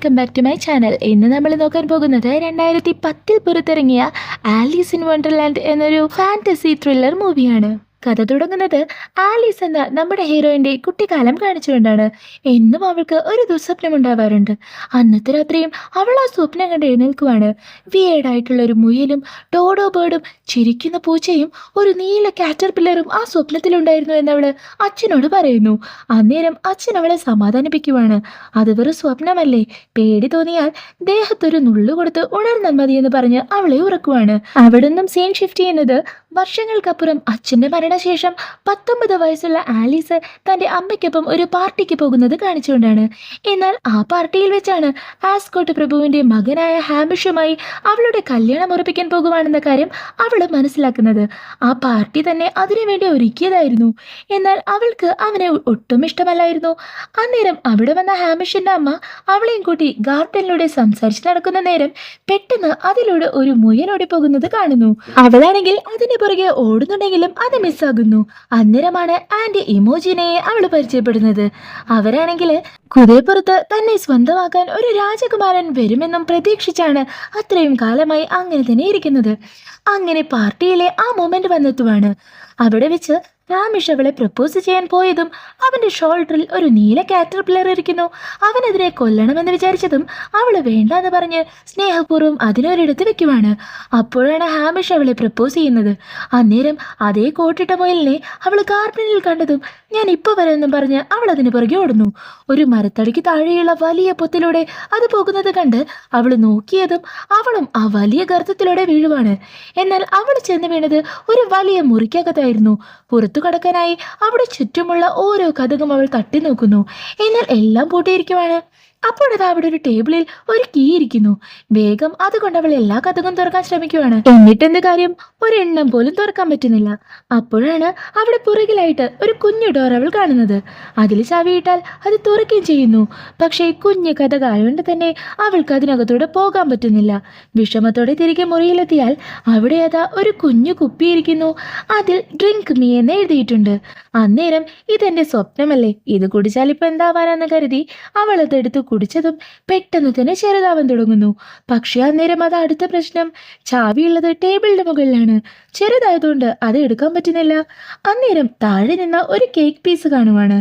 Welcome back to my channel. ഇന്ന് നമ്മൾ നോക്കാൻ പോകുന്നത് 2010 പുറത്തിറങ്ങിയ ആലീസ് ഇൻ വണ്ടർലാൻഡ് എന്നൊരു ഫാന്റസി ത്രില്ലർ മൂവിയാണ്. കഥ തുടങ്ങുന്നത് ആലീസ് എന്ന നമ്മുടെ ഹീറോയിൻ്റെ കുട്ടിക്കാലം കാണിച്ചുകൊണ്ടാണ്. എന്നും അവൾക്ക് ഒരു ദുസ്വപ്നം ഉണ്ടാവാറുണ്ട്. അന്നത്തെ രാത്രിയും അവൾ ആ സ്വപ്നം കണ്ട് എഴുന്നേൽക്കുവാണ്. വിയേഡായിട്ടുള്ള ഒരു മുയലും ഡോഡോ ബേർഡും ചിരിക്കുന്ന പൂച്ചയും ഒരു നീല കാറ്റർപില്ലറും ആ സ്വപ്നത്തിലുണ്ടായിരുന്നു എന്നവൾ അച്ഛനോട് പറയുന്നു. അന്നേരം അച്ഛൻ അവളെ സമാധാനിപ്പിക്കുവാണ്. അത് വെറും സ്വപ്നമല്ലേ, പേടി തോന്നിയാൽ ദേഹത്തൊരു നുള്ളു കൊടുത്ത് ഉണർന്നാൽ മതിയെന്ന് പറഞ്ഞ് അവളെ ഉറക്കുവാണ്. അവിടുന്ന് സീൻ ഷിഫ്റ്റ് ചെയ്യുന്നത് വർഷങ്ങൾക്കപ്പുറം അച്ഛൻ്റെ മരണശേഷം 19 വയസ്സുള്ള ആലീസ് തൻ്റെ അമ്മയ്ക്കൊപ്പം ഒരു പാർട്ടിക്ക് പോകുന്നത് കാണിച്ചുകൊണ്ടാണ്. എന്നാൽ ആ പാർട്ടിയിൽ വെച്ചാണ് ആസ്കോട്ട് പ്രഭുവിൻ്റെ മകനായ ഹാമിഷുമായി അവളുടെ കല്യാണം ഉറപ്പിക്കാൻ പോകുവാണെന്ന കാര്യം അവൾ മനസ്സിലാക്കുന്നത്. ആ പാർട്ടി തന്നെ അതിനുവേണ്ടി ഒരുക്കിയതായിരുന്നു. എന്നാൽ അവൾക്ക് അവനെ ഒട്ടും ഇഷ്ടമല്ലായിരുന്നു. അന്നേരം അവിടെ വന്ന ഹാമിഷിൻ്റെ അമ്മ അവളെയും കൂട്ടി ഗാർഡനിലൂടെ സംസാരിച്ച് നടക്കുന്ന നേരം പെട്ടെന്ന് അതിലൂടെ ഒരു മുയൽ ഓടിപ്പോകുന്നത് കാണുന്നു. അവളാണെങ്കിൽ അതിന് പുറകെ ഓടുന്നുണ്ടെങ്കിലും അത് മിസ്സാകുന്നു. അന്നേരമാണ് ആൻറ്റി ഇമോജിനെ അവൾ പരിചയപ്പെടുന്നത്. അവരാണെങ്കിൽ കുതിരപ്പുറത്ത് തന്നെ സ്വന്തമാക്കാൻ ഒരു രാജകുമാരൻ വരുമെന്നും പ്രതീക്ഷിച്ചാണ് അത്രയും കാലമായി അങ്ങനെ തന്നെ ഇരിക്കുന്നത്. അങ്ങനെ പാർട്ടിയിലെ ആ മൊമെന്റ് വന്നെത്തുവാണ്. അവിടെ വെച്ച് ഹാമിഷ് അവളെ പ്രപ്പോസ് ചെയ്യാൻ പോയതും അവൻ്റെ ഷോൾഡറിൽ ഒരു നീല കാറ്റർപില്ലർ ഇരിക്കുന്നു. അവനെതിരെ കൊല്ലണമെന്ന് വിചാരിച്ചതും അവൾ വേണ്ടാന്ന് പറഞ്ഞ് സ്നേഹപൂർവ്വം അതിനൊരിടത്ത് വെക്കുവാണ്. അപ്പോഴാണ് ഹാമിഷ് അവളെ പ്രപ്പോസ് ചെയ്യുന്നത്. അന്നേരം അതേ കോട്ടിട്ട മുയലിനെ അവൾ ഗാർഡനിൽ കണ്ടതും ഞാൻ ഇപ്പോൾ വരാമെന്നും പറഞ്ഞ് അവൾ അതിന് പുറകെ ഓടുന്നു. ഒരു മരത്തടിക്ക് താഴെയുള്ള വലിയ പൊത്തിലൂടെ അത് പോകുന്നത് കണ്ട് അവൾ നോക്കിയതും അവളും ആ വലിയ ഗർത്തത്തിലൂടെ വീഴുവാണ്. എന്നാൽ അവൾ ചെന്ന് വീണത് ഒരു വലിയ മുറിക്കകത്തായിരുന്നു. പുറത്തു കടക്കാനായി അവിടെ ചുറ്റുമുള്ള ഓരോ കതകും അവൾ തട്ടി നോക്കുന്നു. എന്നാൽ എല്ലാം പൂട്ടിയിരിക്കുവാണ്. അപ്പോഴത് അവിടെ ഒരു ടേബിളിൽ ഒരു കീ ഇരിക്കുന്നു. വേഗം അതുകൊണ്ട് അവൾ എല്ലാ കതകും തുറക്കാൻ ശ്രമിക്കുവാണ്. എന്നിട്ടെന്ത് കാര്യം, ഒരെണ്ണം പോലും തുറക്കാൻ പറ്റുന്നില്ല. അപ്പോഴാണ് അവിടെ പുറകിലായിട്ട് ഒരു കുഞ്ഞു ഡോർ അവൾ കാണുന്നത്. അതിൽ ചവിയിട്ടാൽ അത് തുറക്കുകയും ചെയ്യുന്നു. പക്ഷേ കുഞ്ഞു കഥകായോണ്ട് തന്നെ അവൾക്ക് അതിനകത്തൂടെ പോകാൻ പറ്റുന്നില്ല. വിഷമത്തോടെ തിരികെ മുറിയിലെത്തിയാൽ അവിടെ അതാ ഒരു കുഞ്ഞു കുപ്പിയിരിക്കുന്നു. അതിൽ ഡ്രിങ്ക് മീ എന്ന് എഴുതിയിട്ടുണ്ട്. അന്നേരം ഇതെന്റെ സ്വപ്നമല്ലേ, ഇത് കുടിച്ചാൽ ഇപ്പം എന്താവാനെന്ന് കരുതി അവൾ അതെടുത്ത് കുടിച്ചതും പെട്ടെന്ന് തന്നെ ചെറുതാവാൻ തുടങ്ങുന്നു. പക്ഷേ അന്നേരം അത് അടുത്ത പ്രശ്നം, ചാവിയുള്ളത് ടേബിളിന്റെ മുകളിലാണ്. ചെറുതായതുകൊണ്ട് അത് എടുക്കാൻ പറ്റുന്നില്ല. അന്നേരം താഴെ നിന്ന ഒരു കേക്ക് പീസ് കാണുവാണ്.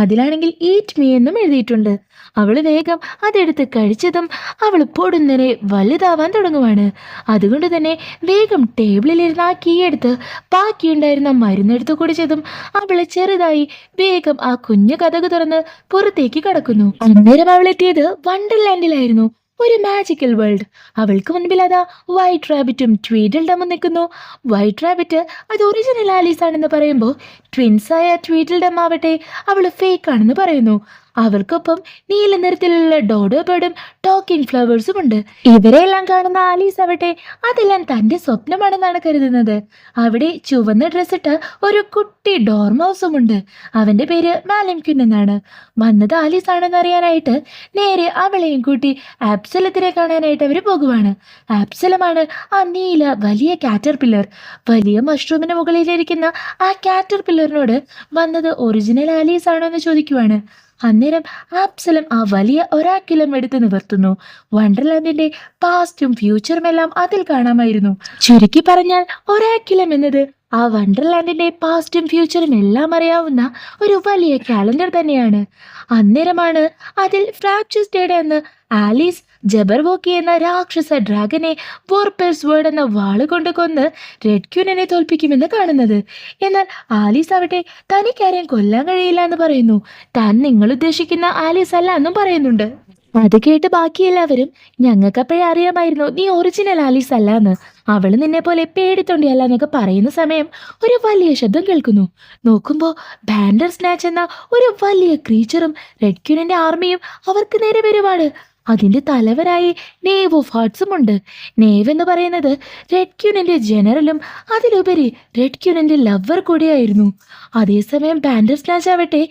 അതിലാണെങ്കിൽ ഈറ്റ് മീ എന്നും എഴുതിയിട്ടുണ്ട്. അവൾ വേഗം അതെടുത്ത് കഴിച്ചതും അവൾ പൊടുന്നനെ വലുതാവാൻ തുടങ്ങുവാണ്. അതുകൊണ്ട് തന്നെ വേഗം ടേബിളിലിരുന്ന് ആ കീ എടുത്ത് ബാക്കിയുണ്ടായിരുന്ന മരുന്നെടുത്ത് കുടിച്ചതും അവള് ചെറുതായി വേഗം ആ കുഞ്ഞു കതക് തുറന്ന് പുറത്തേക്ക് കടക്കുന്നു. അന്നേരം അവൾ എത്തിയത് വണ്ടർലാൻഡിലായിരുന്നു. ഒരു മാജിക്കൽ വേൾഡ്. അവൾക്ക് മുൻപിൽ അതാ വൈറ്റ് റാബിറ്റും ട്വീഡിൽഡമും നിൽക്കുന്നു. വൈറ്റ് റാബിറ്റ് അത് ഒറിജിനൽ ആലീസ് ആണെന്ന് പറയുമ്പോൾ ട്വിൻസായ ട്വീഡിൽഡം ആവട്ടെ അവൾ ഫേക്ക് ആണെന്ന് പറയുന്നു. അവർക്കൊപ്പം നീല നിറത്തിലുള്ള ഡോഡോ ബേർഡും ടോക്കിംഗ് ഫ്ലവേഴ്സും ഉണ്ട്. ഇവരെല്ലാം കാണുന്ന ആലീസ് ആവട്ടെ അതെല്ലാം തൻ്റെ സ്വപ്നമാണെന്നാണ് കരുതുന്നത്. അവിടെ ചുവന്ന ഡ്രസ്സിട്ട ഒരു കുട്ടി ഡോർമൗസും ഉണ്ട്. അവൻ്റെ പേര് മാലിംക്യുൻ എന്നാണ്. വന്നത് ആലീസ് ആണെന്ന് അറിയാനായിട്ട് നേരെ അവളെയും കൂട്ടി ആപ്സലത്തിനെ കാണാനായിട്ട് അവർ പോകുവാണ്. ആപ്സലമാണ് ആ നീല വലിയ കാറ്റർപില്ലർ. വലിയ മഷ്റൂമിന് മുകളിലിരിക്കുന്ന ആ കാറ്റർപില്ലറിനോട് വന്നത് ഒറിജിനൽ ആലീസ് ആണോ എന്ന് ചോദിക്കുവാണ്. അന്നേരം ആപ്സലം ആ വലിയ ഒരാക്കിലം എടുത്ത് നിവർത്തുന്നു. വണ്ടർലാൻഡിന്റെ പാസ്റ്റും ഫ്യൂച്ചറും എല്ലാം അതിൽ കാണാമായിരുന്നു. ചുരുക്കി പറഞ്ഞാൽ ഒരാക്കിലം എന്നത് ആ വണ്ടർലാൻഡിന്റെ പാസ്റ്റും ഫ്യൂച്ചറും എല്ലാം അറിയാവുന്ന ഒരു വലിയ കാലണ്ടർ തന്നെയാണ്. അന്നേരമാണ് അതിൽ ഫ്രാക്ചസ്റ്റേഡ് എന്ന് ആലീസ് ജബർവോക്കി എന്ന രാക്ഷസ ഡ്രാഗനെ വോർപേഴ്സ് വേർഡ് എന്ന വാള് കൊണ്ട് കൊന്ന് റെഡ് ക്യൂനെ തോൽപ്പിക്കുമെന്ന് കാണുന്നത്. എന്നാൽ ആലീസ് ആവട്ടെ തനിക്കാരെയും കൊല്ലാൻ കഴിയില്ല എന്ന് പറയുന്നു. താൻ നിങ്ങൾ ഉദ്ദേശിക്കുന്ന ആലീസ് അല്ല എന്നും പറയുന്നുണ്ട്. അത് കേട്ട് ബാക്കി എല്ലാവരും ഞങ്ങൾക്കപ്പോഴേ അറിയാമായിരുന്നു നീ ഒറിജിനൽ ആലീസ് അല്ല എന്ന്, അവള് നിന്നെ പോലെ പേടിത്തൊണ്ടിയല്ല എന്നൊക്കെ പറയുന്ന സമയം ഒരു വലിയ ശബ്ദം കേൾക്കുന്നു. നോക്കുമ്പോൾ ബാൻഡർ സ്നാച്ച് എന്ന ഒരു വലിയ ക്രീച്ചറും റെഡ് ക്യൂനിന്റെ ആർമിയും അവർക്ക് നേരെ വരുവാണ്. അതിൻ്റെ തലവനായി നേവ് ഓഫ് ഹാർട്സും ഉണ്ട്. നേവ് എന്ന് പറയുന്നത് റെഡ് ക്യൂനിന്റെ ജനറലും അതിലുപരി റെഡ് ക്യൂനിന്റെ ലവർ കൂടിയായിരുന്നു. അതേസമയം ബാൻഡർ സ്നാച്ച് ആവട്ടെ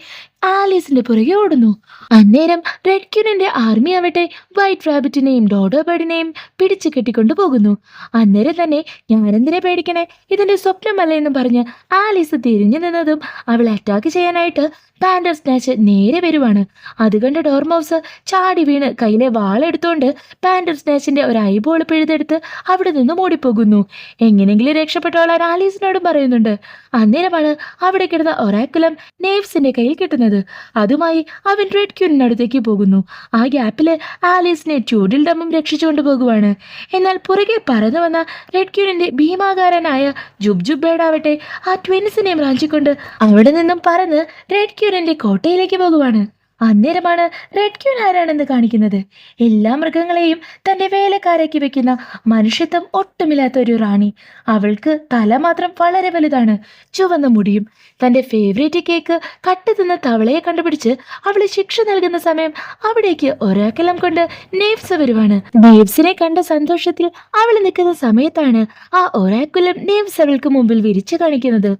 ആലീസിന്റെ പുറകെ ഓടുന്നു. അന്നേരം റെഡ് ക്യൂനിന്റെ ആർമി ആവട്ടെ വൈറ്റ് റാബിറ്റിനെയും ഡോഡോ ബേർഡിനെയും പിടിച്ചു കെട്ടിക്കൊണ്ടു പോകുന്നു. അന്നേരം തന്നെ ഞാനെന്തിനെ പേടിക്കണേ, ഇതിന്റെ സ്വപ്നമല്ല എന്ന് പറഞ്ഞ് ആലീസ് തിരിഞ്ഞു നിന്നതും അവളെ അറ്റാക്ക് ചെയ്യാനായിട്ട് പാൻഡർ സ്നാച്ച് നേരെ വരുവാണ്. അത് കണ്ട് ഡോർമൗസ് ചാടി വീണ് കയ്യിലെ വാളെടുത്തോണ്ട് പാൻഡർ സ്നാച്ചിന്റെ ഒരു ഐബോൾ പിഴുതെടുത്ത് അവിടെ നിന്നും ഓടിപ്പോകുന്നു. എങ്ങനെങ്കിലും രക്ഷപ്പെട്ടോളാൻ ആലീസിനോടും പറയുന്നുണ്ട്. അന്നേരമാണ് അവിടെ കിടന്ന ഒറാക്കുലം നേവ്സിന്റെ കയ്യിൽ കിട്ടുന്നത്. അതുമായി അവൻ റെഡ് ക്യൂനിനടുത്തേക്ക് പോകുന്നു. ആ ഗ്യാപ്പില് ആലീസിനെ ട്യൂഡിൽ ഡമ്മും രക്ഷിച്ചുകൊണ്ട് പോകുവാണ്. എന്നാൽ പുറകെ പറന്നു വന്ന റെഡ് ക്യൂനിന്റെ ഭീമാകാരനായ ജുബ് ജുബേഡാവട്ടെ ആ ട്വിൻസിനെയും റാഞ്ചിക്കൊണ്ട് അവിടെ നിന്നും പറന്ന് റെഡ് ക്യൂനിന്റെ കോട്ടയിലേക്ക് പോകുവാണ്. അന്നേരമാണ് റെഡ് ക്യൂൻ ആരാണെന്ന് കാണിക്കുന്നത്. എല്ലാ മൃഗങ്ങളെയും തന്റെ വേലക്കാരാക്കി വെക്കുന്ന മനുഷ്യത്വം ഒട്ടുമില്ലാത്ത ഒരു റാണി. അവൾക്ക് തല മാത്രം വളരെ വലുതാണ്, ചുവന്ന മുടിയും. തന്റെ ഫേവറേറ്റ് കേക്ക് കട്ട് തിന്ന തവളയെ കണ്ടുപിടിച്ച് അവള് ശിക്ഷ നൽകുന്ന സമയം അവിടേക്ക് ഒരാക്കെല്ലാം കൊണ്ട് നേവ്സ് വരുവാണ്. നേവ്സിനെ കണ്ട സന്തോഷത്തിൽ അവൾ നിൽക്കുന്ന സമയത്താണ് ആ ഒരാക്കുലം നേവ്സ് അവൾക്ക് മുമ്പിൽ വിരിച്ചു കാണിക്കുന്നത്.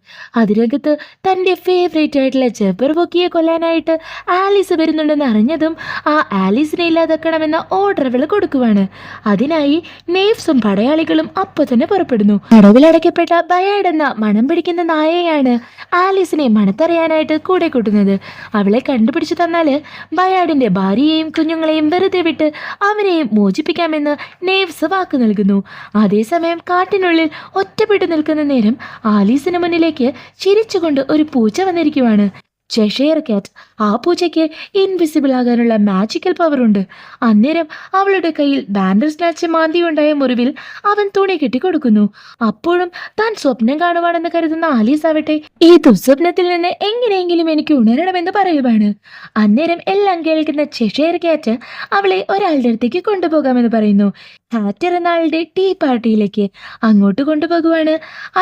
അതിനകത്ത് തന്റെ ഫേവറേറ്റ് ആയിട്ടുള്ള ജബർബോക്കിയെ കൊല്ലാനായിട്ട് ആലീസ് വരുന്നുണ്ടെന്ന് അറിഞ്ഞതും ആ ആലീസിനെ ഇല്ലാതാക്കണമെന്ന ഓർഡർ അവൾ കൊടുക്കുവാണ്. അതിനായി നേവ്സും പടയാളികളും അപ്പൊ തന്നെ പുറപ്പെടുന്നു. തടവിലടയ്ക്കപ്പെട്ട ബയാഡ് എന്ന മണം പിടിക്കുന്ന നായയാണ് ആലീസിനെ മണത്തറിയാനായിട്ട് കൂടെ കൂട്ടുന്നത്. അവളെ കണ്ടുപിടിച്ചു തന്നാല് ബയാഡിന്റെ ഭാര്യയെയും കുഞ്ഞുങ്ങളെയും വെറുതെ വിട്ട് അവനെയും മോചിപ്പിക്കാമെന്ന് നേവ്സ് വാക്ക് നൽകുന്നു. അതേസമയം കാട്ടിനുള്ളിൽ ഒറ്റപ്പെട്ടു നിൽക്കുന്ന നേരം ആലീസിന് മുന്നിലേക്ക് ചിരിച്ചുകൊണ്ട് ഒരു പൂച്ച വന്നിരിക്കുവാണ്. ചെഷെയർ കാറ്റ്. ആ പൂച്ചയ്ക്ക് ഇൻവിസിബിൾ ആകാനുള്ള മാജിക്കൽ പവർ ഉണ്ട്. അന്നേരം അവളുടെ കയ്യിൽ ബാൻഡർ സ്നാച്ച് മാന്തിയുണ്ടായ മുറിവിൽ അവൻ തുണി കെട്ടിക്കൊടുക്കുന്നു. അപ്പോഴും താൻ സ്വപ്നം കാണുവാണെന്ന് കരുതുന്ന ആലീസ് ആവട്ടെ ഈ ദുസ്വപ്നത്തിൽ നിന്ന് എങ്ങനെയെങ്കിലും എനിക്ക് ഉണരണമെന്ന് പറയുവാണ്. അന്നേരം എല്ലാം കേൾക്കുന്ന ചെഷെയർ കാറ്റ് അവളെ ഒരാളുടെ അടുത്തേക്ക് കൊണ്ടുപോകാമെന്ന് പറയുന്നു. ഹാറ്റർ എന്ന ആളുടെ ടീ പാർട്ടിയിലേക്ക് അങ്ങോട്ട് കൊണ്ടുപോകുവാണ്.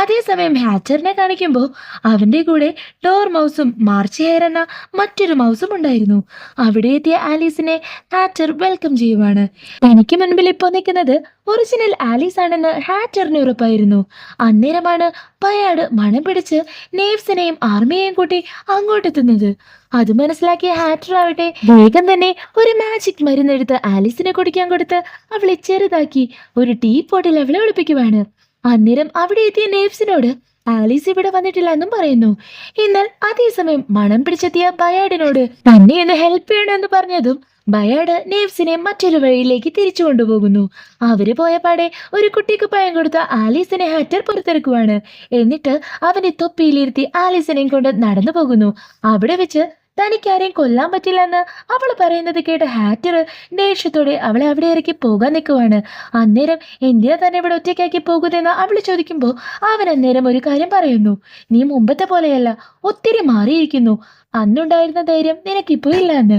അതേസമയം ഹാറ്ററിനെ കാണിക്കുമ്പോൾ അവന്റെ കൂടെ ഡോർ മൗസും മാർച്ച് ഹെയർ എന്ന മറ്റൊരു മൗസും ഉണ്ടായിരുന്നു. അവിടെ എത്തിയ ആലീസിനെ ഹാറ്റർ വെൽക്കം ചെയ്യുവാണ്. തനിക്ക് മുൻപിൽ ഇപ്പോൾ നിൽക്കുന്നത് ഒറിജിനൽ ആലീസ് ആണെന്ന് ഹാറ്ററിന് ഉറപ്പായിരുന്നു. അന്നേരമാണ് ബയാഡ് മണം പിടിച്ച് നേവ്സിനെയും ആർമിയെയും കൂട്ടി അങ്ങോട്ടെത്തുന്നത്. അത് മനസ്സിലാക്കിയ ഹാറ്റർ ആവട്ടെ വേഗം തന്നെ ഒരു മാജിക് മരുന്നെടുത്ത് ആലീസിനെ കുടിക്കാൻ കൊടുത്ത് അവളെ ചെറുതാക്കി ഒരു ടീ പോട്ടിൽ അവളെ ഒളിപ്പിക്കുവാണ്. അന്നേരം അവിടെ എത്തിയ നേവ്സിനോട് ആലീസ് ഇവിടെ വന്നിട്ടില്ല എന്നും പറയുന്നു. എന്നാൽ അതേസമയം മണം പിടിച്ചെത്തിയ ബയാഡിനോട് തന്നെ ഒന്ന് ഹെൽപ്പ് ചെയ്യണമെന്ന് പറഞ്ഞതും ബയാഡ് നേവ്സിനെ മറ്റൊരു വഴിയിലേക്ക് തിരിച്ചു കൊണ്ടുപോകുന്നു. അവര് പോയപാടെ ഒരു കുട്ടിക്ക് പയം കൊടുത്ത ആലീസിനെ ഹാറ്റർ പുറത്തിറക്കുവാണ്. എന്നിട്ട് അവനെ തൊപ്പിയിലിരുത്തി ആലീസിനെയും കൊണ്ട് നടന്നു പോകുന്നു. അവിടെ വെച്ച് തനിക്കാരെയും കൊല്ലാൻ പറ്റില്ലെന്ന് അവൾ പറയുന്നത് കേട്ട് ഹാറ്റർ ദേഷ്യത്തോടെ അവളെ അവിടെ ഇറക്കി പോകാൻ നിൽക്കുവാണ്. അന്നേരം എന്തിനാ തന്നെ ഇവിടെ ഒറ്റയ്ക്കാക്കി പോകുന്നതെന്ന് അവൾ ചോദിക്കുമ്പോൾ അവൻ അന്നേരം ഒരു കാര്യം പറയുന്നു. നീ മുമ്പത്തെ പോലെയല്ല, ഒത്തിരി മാറിയിരിക്കുന്നു. അന്നുണ്ടായിരുന്ന ധൈര്യം നിനക്കിപ്പോ ഇല്ല എന്ന്.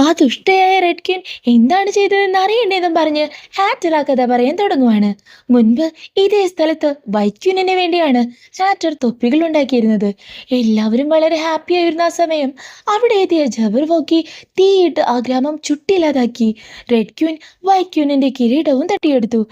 ആ ദുഷ്ടയായ റെഡ് ക്യൂൻ എന്താണ് ചെയ്തതെന്ന് അറിയണ്ടേന്നും പറഞ്ഞ് ഹാറ്റർ ആ കഥ പറയാൻ തുടങ്ങുവാണ്. മുൻപ് ഇതേ സ്ഥലത്ത് വൈറ്റ് ക്യൂനിന് വേണ്ടിയാണ് ഹാറ്റർ തൊപ്പികൾ ഉണ്ടാക്കിയിരുന്നത്. എല്ലാവരും വളരെ ഹാപ്പി ആയിരുന്ന ആ സമയം അവിടെ എത്തിയ ജബർവോക്കി തീയിട്ട് ആ ഗ്രാമം ചുട്ടില്ലാതാക്കി. റെഡ് ക്യൂൻ വൈറ്റ് ക്യൂനിന്റെ കിരീടവും തട്ടിയെടുത്തു.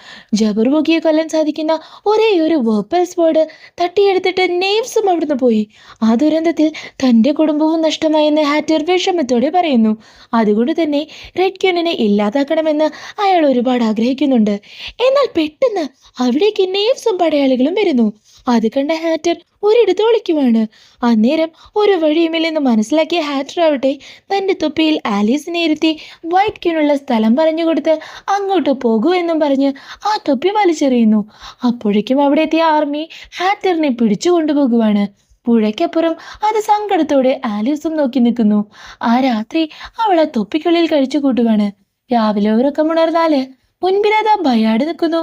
ജബർവോക്കിയെ കൊല്ലാൻ സാധിക്കുന്ന ഒരേ ഒരു വേപ്പൽ സ്പോഡ് തട്ടിയെടുത്തിട്ട് നേവ്സും അവിടുന്ന് പോയി. ആ ദുരന്തത്തിൽ തന്റെ കുടുംബവും നഷ്ടമായെന്ന് ഹാറ്റർ വിഷമത്തോടെ പറയുന്നു. അതുകൊണ്ട് തന്നെ റെഡ് ക്യൂനിനെ ഇല്ലാതാക്കണമെന്ന് അയാൾ ഒരുപാട് ആഗ്രഹിക്കുന്നുണ്ട്. എന്നാൽ പെട്ടെന്ന് അവിടേക്ക് നേവ്സും പടയാളികളും വരുന്നു. അത് കണ്ട ഹാറ്റർ ഒരിടത്ത് ഒളിക്കുവാണ്. അന്നേരം ഒരു വഴിയുമില്ലെന്ന് മനസ്സിലാക്കിയ ഹാറ്റർ ആവട്ടെ തന്റെ തൊപ്പിയിൽ ആലീസിനെ ഇരുത്തി വൈറ്റ് ക്യൂനുള്ള സ്ഥലം പറഞ്ഞു കൊടുത്ത് അങ്ങോട്ട് പോകൂ എന്നും പറഞ്ഞ് ആ തൊപ്പി വലിച്ചെറിയുന്നു. അപ്പോഴേക്കും അവിടെ എത്തിയ ആർമി ഹാറ്ററിനെ പിടിച്ചു കൊണ്ടുപോകുവാണ്. പുഴയ്ക്കപ്പുറം അത് സങ്കടത്തോടെ ആലീസും നോക്കി നിൽക്കുന്നു. ആ രാത്രി അവൾ ആ തൊപ്പിക്കുള്ളിൽ കഴിച്ചു കൂട്ടുവാണ്. രാവിലെ ഉറക്കമുണർന്നാല് മുൻപിലതാ ബയാഡ് നിൽക്കുന്നു.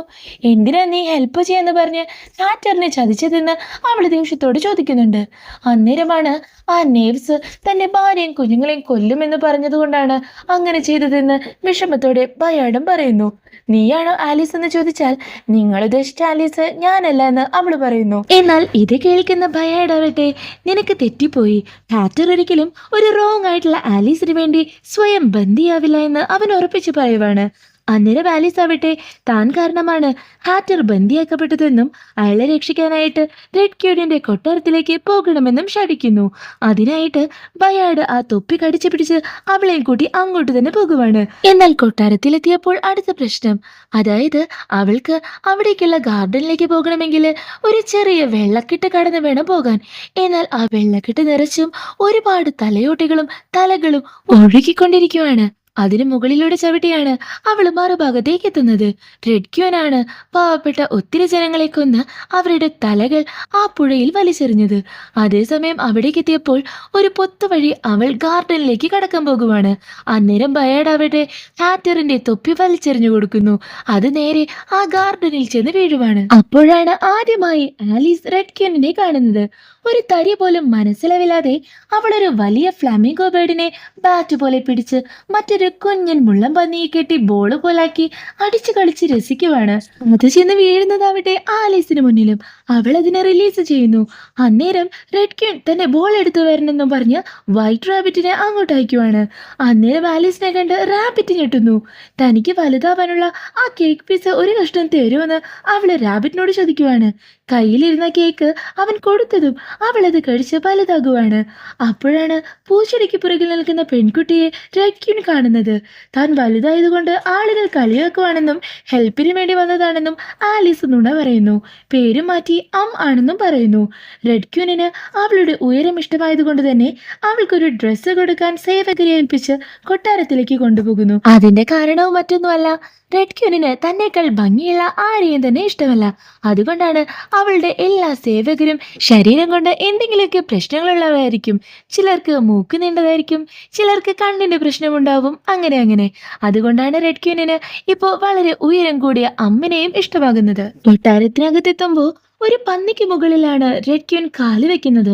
എന്തിനാ നീ ഹെൽപ്പ് ചെയ്യാന്ന് പറഞ്ഞ് ഹാറ്ററിനെ ചതിച്ചതെന്ന് അവൾ ദേഷ്യത്തോട് ചോദിക്കുന്നുണ്ട്. അന്നേരമാണ് ആ നേവ്സ് തന്റെ ഭാര്യയും കുഞ്ഞുങ്ങളെയും കൊല്ലുമെന്ന് പറഞ്ഞതുകൊണ്ടാണ് അങ്ങനെ ചെയ്തതെന്ന് വിഷമത്തോടെ ബയാഡും പറയുന്നു. നീയാണോ ആലീസ് എന്ന് ചോദിച്ചാൽ നിങ്ങൾ ഉദ്ദേശിച്ച ആലീസ് ഞാനല്ല എന്ന് അവൾ പറയുന്നു. എന്നാൽ ഇത് കേൾക്കുന്ന ബയാഡാവട്ടെ നിനക്ക് തെറ്റിപ്പോയി, ഹാറ്റർ ഒരിക്കലും ഒരു റോങ് ആയിട്ടുള്ള ആലീസിന് വേണ്ടി സ്വയം ബന്ദിയാവില്ല എന്ന് അവൻ ഉറപ്പിച്ചു പറയുവാണ്. അന്നേരം ആലീസ് ആവട്ടെ താൻ കാരണമാണ് ഹാറ്റർ ബന്ദിയാക്കപ്പെട്ടതെന്നും അയാളെ രക്ഷിക്കാനായിട്ട് റെഡ് ക്യൂനിന്റെ കൊട്ടാരത്തിലേക്ക് പോകണമെന്നും ശഠിക്കുന്നു. അതിനായിട്ട് ബയാർഡ് ആ തൊപ്പി കടിച്ചു പിടിച്ച് അവളെയും കൂട്ടി അങ്ങോട്ട് തന്നെ പോകുവാണ്. എന്നാൽ കൊട്ടാരത്തിലെത്തിയപ്പോൾ അടുത്ത പ്രശ്നം, അതായത് അവൾക്ക് അവിടേക്കുള്ള ഗാർഡനിലേക്ക് പോകണമെങ്കിൽ ഒരു ചെറിയ വെള്ളക്കെട്ട് കടന്ന് വേണം പോകാൻ. എന്നാൽ ആ വെള്ളക്കെട്ട് നിറച്ചും ഒരുപാട് തലയോട്ടികളും തലകളും ഒഴുകിക്കൊണ്ടിരിക്കുവാണ്. അതിനു മുകളിലൂടെ ചവിട്ടിയാണ് അവൾ മറുഭാഗത്തേക്ക് എത്തുന്നത്. റെഡ് ക്യൂനാണ് പാവപ്പെട്ട ഒത്തിരി ജനങ്ങളെ കൊന്ന് അവരുടെ തലകൾ ആ പുഴയിൽ വലിച്ചെറിഞ്ഞത്. അതേസമയം അവിടേക്ക് എത്തിയപ്പോൾ ഒരു പൊത്തുവഴി അവൾ ഗാർഡനിലേക്ക് കടക്കാൻ പോകുവാണ്. അന്നേരം ബയാർഡ് അവരുടെ ഹാറ്ററിന്റെ തൊപ്പി വലിച്ചെറിഞ്ഞു കൊടുക്കുന്നു. അത് നേരെ ആ ഗാർഡനിൽ ചെന്ന് വീഴുവാണ്. അപ്പോഴാണ് ആദ്യമായി ആലീസ് റെഡ് ക്യൂനിനെ കാണുന്നത്. ഒരു തരി പോലും മനസ്സിലാവില്ലാതെ അവളൊരു വലിയ ഫ്ലാമിംഗോ ബേർഡിനെ ബാറ്റ് പോലെ പിടിച്ച് മറ്റൊരു കുഞ്ഞൻ മുള്ളം പന്നിയെ കെട്ടി ബോള് പോലാക്കി അടിച്ചു കളിച്ച് രസിക്കുവാണ്. അത് ചെന്ന് വീഴുന്നതാവട്ടെ ആലീസിന് മുന്നിലും. അവൾ അതിനെ റിലീസ് ചെയ്യുന്നു. അന്നേരം റെഡ് ക്യൂൻ തന്റെ ബോൾ എടുത്തു വരണമെന്നും പറഞ്ഞ് വൈറ്റ് റാബിറ്റിനെ അങ്ങോട്ട് അയക്കുവാണ്. അന്നേരം ആലീസിനെ കണ്ട് റാബിറ്റ് ഞെട്ടുന്നു. തനിക്ക് വലുതാവാനുള്ള ആ കേക്ക് പീസ് ഒരു കഷ്ണം തരുമെന്ന് അവള് റാബിറ്റിനോട് ചോദിക്കുവാണ്. കയ്യിലിരുന്ന കേക്ക് അവൻ കൊടുത്തതും അവളത് കഴിച്ച് വലുതാകുവാണ്. അപ്പോഴാണ് പൂച്ചെടിക്ക് പുറകിൽ നിൽക്കുന്ന പെൺകുട്ടിയെ റെഡ് ക്യൂൻ കാണുന്നത്. താൻ വലുതായതുകൊണ്ട് ആളുകൾ കളിയാക്കുവാണെന്നും ഹെൽപ്പിന് വേണ്ടി വന്നതാണെന്നും ആലീസ് നുണ പറയുന്നു. പേരും മാറ്റി ആണെന്നും പറയുന്നു. റെഡ് ക്യൂനിന് അവളുടെ ഉയരം ഇഷ്ടമായതുകൊണ്ട് തന്നെ അവൾക്കൊരു ഡ്രസ്സ് കൊടുക്കാൻ സേവകരെ ഏൽപ്പിച്ച് കൊട്ടാരത്തിലേക്ക് കൊണ്ടുപോകുന്നു. അതിന്റെ കാരണവും മറ്റൊന്നുമല്ല, റെഡ് ക്യൂനിന് തന്നേക്കാൾ ഭംഗിയുള്ള ആരെയും തന്നെ ഇഷ്ടമല്ല. അതുകൊണ്ടാണ് അവളുടെ എല്ലാ സേവകരും ശരീരം കൊണ്ട് എന്തെങ്കിലുമൊക്കെ പ്രശ്നങ്ങളുള്ളവരായിരിക്കും. ചിലർക്ക് മൂക്ക് നീണ്ടതായിരിക്കും, ചിലർക്ക് കണ്ണിന്റെ പ്രശ്നമുണ്ടാവും, അങ്ങനെ. അതുകൊണ്ടാണ് റെഡ് ക്യൂനിന് ഇപ്പോൾ വളരെ ഉയരം കൂടിയ അമ്മിനെയും ഇഷ്ടമാകുന്നത്. കൊട്ടാരത്തിനകത്തെത്തുമ്പോൾ ഒരു പന്നിക്ക് മുകളിലാണ് റെഡ് ക്യൂൻ കാല് വെക്കുന്നത്.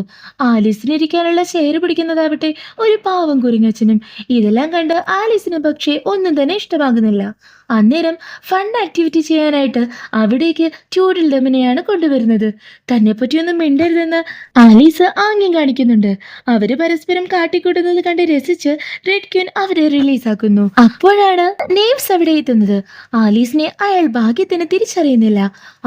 ആലീസിന് ഇരിക്കാനുള്ള ചെയർ പിടിക്കുന്നതാവട്ടെ ഒരു പാവം കുരങ്ങച്ചനും. ഇതെല്ലാം കണ്ട് ആലീസിന് പക്ഷേ ഒന്നും തന്നെ ഇഷ്ടമാകുന്നില്ല. അന്നേരം ഫൺ ആക്ടിവിറ്റി ചെയ്യാനായിട്ട് അവിടേക്ക് ട്യൂഡിൽ ഡെമിനെയാണ് കൊണ്ടുവരുന്നത്. തന്നെ പറ്റിയൊന്നും മിണ്ടരുതെന്ന് ആലീസ് ആംഗ്യം കാണിക്കുന്നുണ്ട്. അവര് പരസ്പരം കാട്ടിക്കൂട്ടുന്നത് കണ്ട് രസിച്ച് റെഡ് ക്യൂൻ അവരെ റിലീസാക്കുന്നു. അപ്പോഴാണ് നെയ്വ്സ് അവിടെ എത്തുന്നത്. ആലീസിനെ അയാൾ ഭാഗ്യത്തിന് തിരിച്ചറിയുന്നില്ല.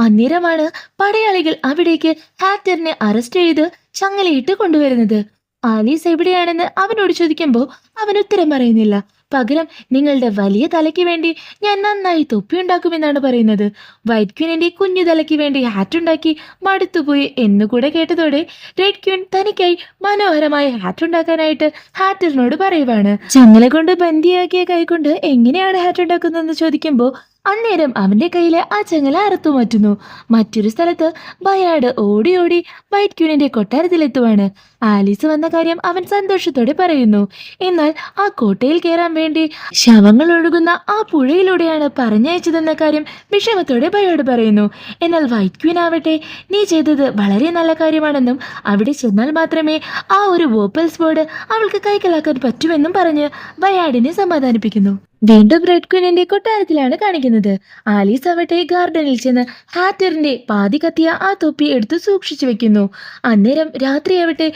അന്നേരമാണ് പടയാളികൾ അവിടേക്ക് ഹാറ്ററിനെ അറസ്റ്റ് ചെയ്ത് ചങ്ങലയിട്ട് കൊണ്ടുവരുന്നത്. ആലീസ് എവിടെയാണെന്ന് അവനോട് ചോദിക്കുമ്പോൾ അവൻ ഉത്തരം പറയുന്നില്ല. പകരം നിങ്ങളുടെ വലിയ തലയ്ക്ക് വേണ്ടി ഞാൻ നന്നായി തൊപ്പിയുണ്ടാക്കുമെന്നാണ് പറയുന്നത്. വൈറ്റ് ക്യൂനിന്റെ കുഞ്ഞു തലയ്ക്ക് വേണ്ടി ഹാറ്റ് ഉണ്ടാക്കി മടുത്തുപോയി എന്നുകൂടെ കേട്ടതോടെ റെഡ് ക്യൂൻ തനിക്കായി മനോഹരമായ ഹാറ്റ് ഉണ്ടാക്കാനായിട്ട് ഹാറ്ററിനോട് പറയുവാണ്. ചങ്ങല കൊണ്ട് ബന്ദിയാക്കിയ കൈകൊണ്ട് എങ്ങനെയാണ് ഹാറ്റ് ഉണ്ടാക്കുന്നതെന്ന് ചോദിക്കുമ്പോൾ അന്നേരം അവന്റെ കയ്യിലെ ആ ചങ്ങല അറുത്തു മാറ്റുന്നു. മറ്റൊരു സ്ഥലത്ത് ബയാർഡ് ഓടി ഓടി വൈറ്റ് ക്യൂനിന്റെ കൊട്ടാരത്തിലെത്തുവാണ്. ആലീസ് വന്ന കാര്യം അവൻ സന്തോഷത്തോടെ പറയുന്നു. എന്നാൽ ആ കോട്ടയിൽ കയറാൻ വേണ്ടി ശവങ്ങൾ ഒഴുകുന്ന ആ പുഴയിലൂടെയാണ് പറഞ്ഞയച്ചതെന്ന കാര്യം വിഷമത്തോടെ ബയാർഡ് പറയുന്നു. എന്നാൽ വൈറ്റ് ക്യൂൻ ആവട്ടെ, നീ ചെയ്തത് വളരെ നല്ല കാര്യമാണെന്നും അവിടെ ചെന്നാൽ മാത്രമേ ആ ഒരു വോപ്പൽസ് ബോർഡ് അവൾക്ക് കൈക്കലാക്കാൻ പറ്റുമെന്നും പറഞ്ഞ് ബയാർഡിനെ സമാധാനിപ്പിക്കുന്നു. വീണ്ടും റെഡ് ക്യൂനിന്റെ കൊട്ടാരത്തിലാണ് കാണിക്കുന്നത്. ആലീസ് ആവട്ടെ ഗാർഡനിൽ ചെന്ന് ഹാറ്ററിന്റെ പാതി കത്തിയ ആ തൊപ്പി എടുത്ത് സൂക്ഷിച്ചു വെക്കുന്നു. അന്നേരം രാത്രിയാവട്ടെ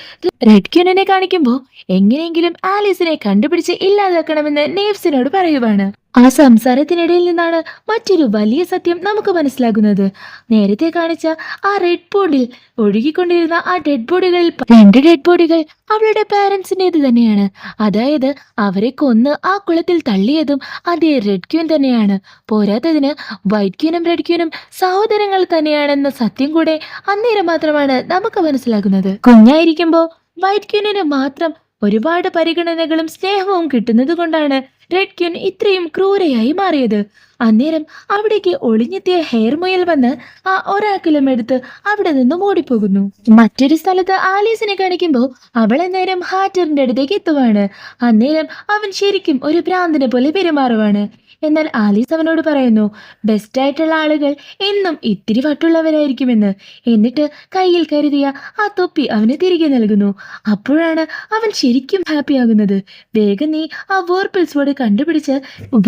റെഡ് ക്യൂനിനെ കാണിക്കുമ്പോൾ എങ്ങനെയെങ്കിലും ആലീസിനെ കണ്ടുപിടിച്ച് ഇല്ലാതാക്കണമെന്ന് നെയ്വ്സിനോട് പറയുവാണ്. ആ സംസാരത്തിനിടയിൽ നിന്നാണ് മറ്റൊരു വലിയ സത്യം നമുക്ക് മനസ്സിലാകുന്നത്. നേരത്തെ കാണിച്ച ആ റെഡ് പോണ്ടിൽ ഒഴുകിക്കൊണ്ടിരുന്ന ആ ഡെഡ് ബോഡികളിൽ 2 ഡെഡ് ബോഡികൾ അവളുടെ പാരന്റ്സിൻ്റെത് തന്നെയാണ്. അതായത് അവരെ കൊന്ന് ആ കുളത്തിൽ തള്ളിയതും അതേ റെഡ് ക്യൂൻ തന്നെയാണ്. പോരാത്തതിന് വൈറ്റ് ക്യൂനും റെഡ് ക്യൂനും സഹോദരങ്ങൾ തന്നെയാണെന്ന സത്യം കൂടെ അന്നേരം മാത്രമാണ് നമുക്ക് മനസ്സിലാകുന്നത്. കുഞ്ഞായിരിക്കുമ്പോൾ വൈറ്റ് ക്യൂനിന് മാത്രം ഒരുപാട് പരിഗണനകളും സ്നേഹവും കിട്ടുന്നത് കൊണ്ടാണ് റെഡ് ക്യൂൻ ഇത്രയും ക്രൂരയായി മാറിയത്. അന്നേരം അവിടേക്ക് ഒളിഞ്ഞെത്തിയ ഹെയർ മുയൽ വന്ന് ആ ഒരാക്കിലും എടുത്ത് അവിടെ നിന്നും ഓടിപ്പോകുന്നു. മറ്റൊരു സ്ഥലത്ത് ആലീസിനെ കാണിക്കുമ്പോൾ അവൾ അന്നേരം ഹാറ്ററിന്റെ അടുത്തേക്ക് എത്തുവാണ്. അന്നേരം അവൻ ശരിക്കും ഒരു ഭ്രാന്തനെ പോലെ പെരുമാറുവാണ്. എന്നാൽ ആലീസ് അവനോട് പറയുന്നു, ബെസ്റ്റായിട്ടുള്ള ആളുകൾ എന്നും ഇത്തിരി വട്ടുള്ളവരായിരിക്കുമെന്ന്. എന്നിട്ട് കയ്യിൽ കരുതിയ ആ തൊപ്പി അവന് തിരികെ നൽകുന്നു. അപ്പോഴാണ് അവൻ ശരിക്കും ഹാപ്പി ആകുന്നത്. വേഗം നീ ആ വോർപ്പിൾസ് ബോർഡ് കണ്ടുപിടിച്ച്